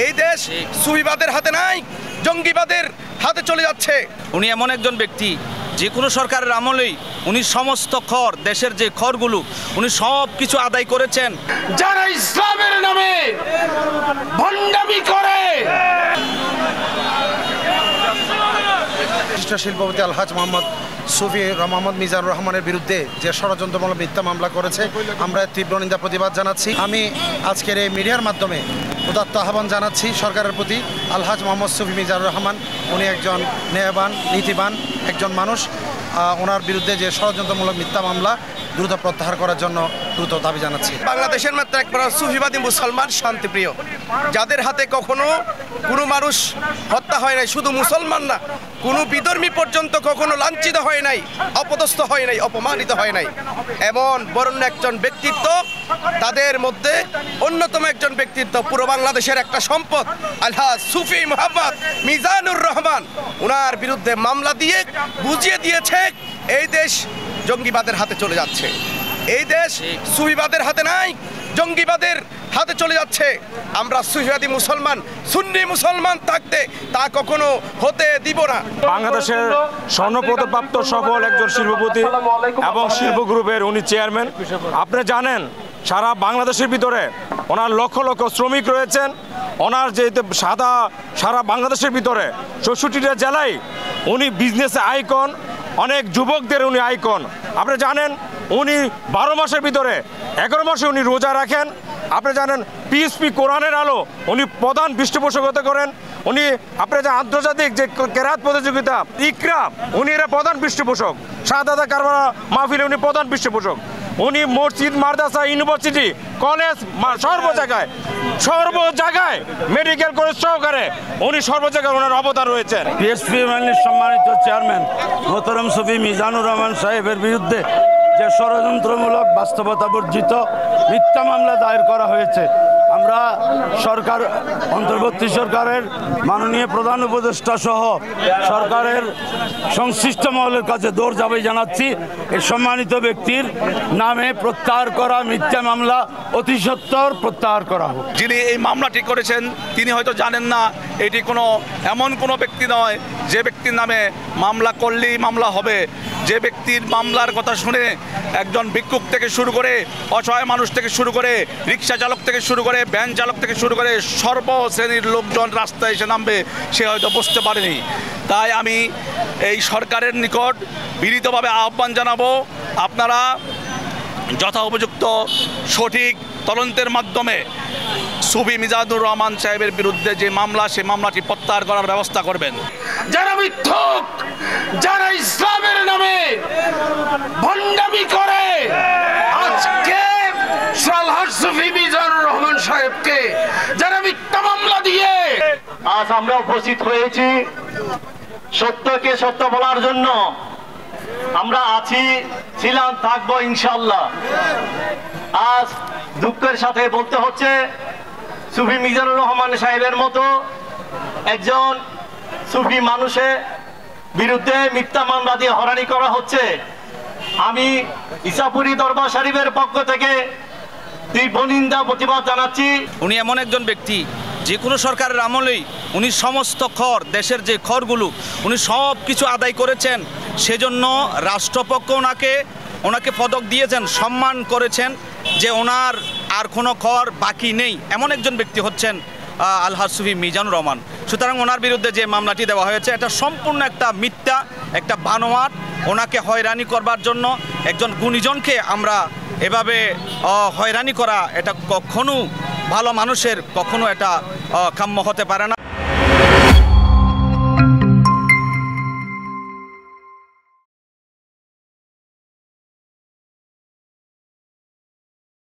এই দেশ সুফিবাদের হাতে নাই, জঙ্গিবাদের হাতে চলে যাচ্ছে। উনি এমন একজন ব্যক্তি, যে কোনো সরকারের আমলেই উনি সমস্ত খর, দেশের যে খরগুলো উনি সব কিছু আদায় করেছেন। যারা ইসলামের নামে ভণ্ডামি করে, শিল্পপতি আলহাজ মোহাম্মদ সুফি মোহাম্মদ মিজানুর রহমানের বিরুদ্ধে যে ষড়যন্ত্রমূলক মিথ্যা মামলা করেছে, আমরা তীব্র নিন্দা প্রতিবাদ জানাচ্ছি। আমি আজকের এই মিডিয়ার মাধ্যমে উদাত্ত আহ্বান জানাচ্ছি সরকারের প্রতি। আলহাজ মোহাম্মদ সুফি মিজানুর রহমান উনি একজন ন্যায়বান, নীতিবান একজন মানুষ। ওনার বিরুদ্ধে যে ষড়যন্ত্রমূলক মিথ্যা মামলা দ্রুত প্রত্যাহার করার জন্য দ্রুত দাবি জানাচ্ছি। বাংলাদেশের মাত্র একবার সুফিবাদী মুসলমান শান্তিপ্রিয়, যাদের হাতে কখনো কোনো মানুষ হত্যা হয় নাই, শুধু মুসলমান না, কোনো বিধর্মী পর্যন্ত কখনো লাঞ্ছিত হয় নাই, অপদস্থ হয় নাই, অপমানিত হয় নাই, এমন বরণ্য একজন ব্যক্তিত্ব। তাদের মধ্যে অন্যতম একজন ব্যক্তিত্ব, পুরো বাংলাদেশের একটা সম্পদ, আলহাজ সুফি মোহাম্মদ মিজানুর রহমান। ওনার বিরুদ্ধে মামলা দিয়ে বুঝিয়ে দিয়েছে এই দেশ জঙ্গিবাদের হাতে চলে যাচ্ছে। এই দেশ সুফিবাদের হাতে নাই, জঙ্গিবাদের হাতে চলে যাচ্ছে। আমরা সুফিবাদী মুসলমান, সুন্নি মুসলমান থাকতে তা কখনো হতে দিব না। বাংলাদেশের স্বর্ণপদকপ্রাপ্ত সফল একজন শিল্পপতি এবং শিল্প গ্রুপের উনি চেয়ারম্যান। আপনি জানেন সারা বাংলাদেশের ভিতরে ওনার লক্ষ লক্ষ শ্রমিক রয়েছেন। ওনার যে সারা বাংলাদেশের ভিতরে ৬৪টা জেলায় উনি বিজনেসে আইকন, অনেক যুবকদের উনি আইকন। আপনি জানেন উনি ১২ মাসের ভিতরে ১১ মাসে উনি রোজা রাখেন। আপনি জানেন পিএসপি কোরআনের আলো উনি প্রধান পৃষ্ঠপোষকতা করেন। উনি আপনি যে আন্তর্জাতিক যে কেরাত প্রতিযোগিতা ইকরা উনি এরা প্রধান পৃষ্ঠপোষক। শাহাদাত কারবালা মাহফিলে উনি প্রধান পৃষ্ঠপোষক। উনি মসজিদ, মাদ্রাসা, ইউনিভার্সিটি, কলেজ সর্ব জায়গায় মেডিকেল কলেজ সহকারে উনি সর্ব জায়গায় ওনার অবদান রয়েছেন। পিএসপি সম্মানিত চেয়ারম্যান মোহতরম সুফি মিজানুর রহমান সাহেবের বিরুদ্ধে যে ষড়যন্ত্রমূলক বাস্তবতা বর্জিত মিথ্যা মামলা দায়ের করা হয়েছে, আমরা সরকার, অন্তর্বর্তী সরকারের মাননীয় প্রধান উপদেষ্টা সহ সরকারের সংশ্লিষ্ট মহলের কাছে দৌড় জানাচ্ছি এই সম্মানিত ব্যক্তির নামে প্রত্যাহার করা মিথ্যা মামলা অতি সত্বর প্রত্যাহার করা হোক। যিনি এই মামলাটি করেছেন তিনি হয়তো জানেন না এটি এমন কোনো ব্যক্তি নয় যে ব্যক্তির নামে মামলা করলেই মামলা হবে। যে ব্যক্তির মামলার কথা শুনে একজন ভিক্ষুক থেকে শুরু করে, অসহায় মানুষ থেকে শুরু করে, রিক্সা চালক থেকে শুরু করে, ভ্যান চালক থেকে শুরু করে সর্বশ্রেণীর লোকজন রাস্তায় এসে নামবে, সে হয়তো বুঝতে পারেনি। তাই আমি এই সরকারের নিকট বিনীতভাবে আহ্বান জানাবো, আপনারা যথা উপযুক্ত সঠিক তদন্তের মাধ্যমে সুফি মিজানুর রহমান সাহেবের বিরুদ্ধে যে মামলা, সেই মামলাটি প্রত্যাহার করার ব্যবস্থা করবেন। যারা মিথ্যুক, যারা ইসলামের নামে ভণ্ডামি করে, আজকে আলহাজ সুফি মিজানুর রহমান সাহেবকে যারা মিথ্যা মামলা দিয়ে, আজ আমরা উপস্থিত হয়েছি সত্যকে সত্য বলার জন্য। আমরা ছিলাম, থাকবো ইনশাআল্লাহ। আজ দুঃখের সাথে বলতে হচ্ছে সুফি মিজানুর রহমান সাহেবের মতো একজন সুফি মানুষের বিরুদ্ধে মিথ্যা মামলা দিয়ে হয়রানি করা হচ্ছে। আমি ইসাপুরী দরবার শরীফের পক্ষ থেকে তীব্র নিন্দা প্রতিবাদ জানাচ্ছি। উনি এমন একজন ব্যক্তি, যে কোনো সরকারের আমলেই উনি সমস্ত খর, দেশের যে খরগুলো উনি সব কিছু আদায় করেছেন। সেজন্য রাষ্ট্রপক্ষ ওনাকে পদক দিয়েছেন, সম্মান করেছেন যে ওনার আর কোনো খর বাকি নেই। এমন একজন ব্যক্তি হচ্ছেন আলহাজ সুফি মিজানুর রহমান। সুতরাং ওনার বিরুদ্ধে যে মামলাটি দেওয়া হয়েছে এটা সম্পূর্ণ একটা মিথ্যা, একটা বানোয়াট। ওনাকে হয়রানি করবার জন্য একজন গুণীজনকে আমরা এভাবে হয়রানি করা, এটা কখনো ভালো মানুষের কখনো এটা কাম্য হতে পারে না।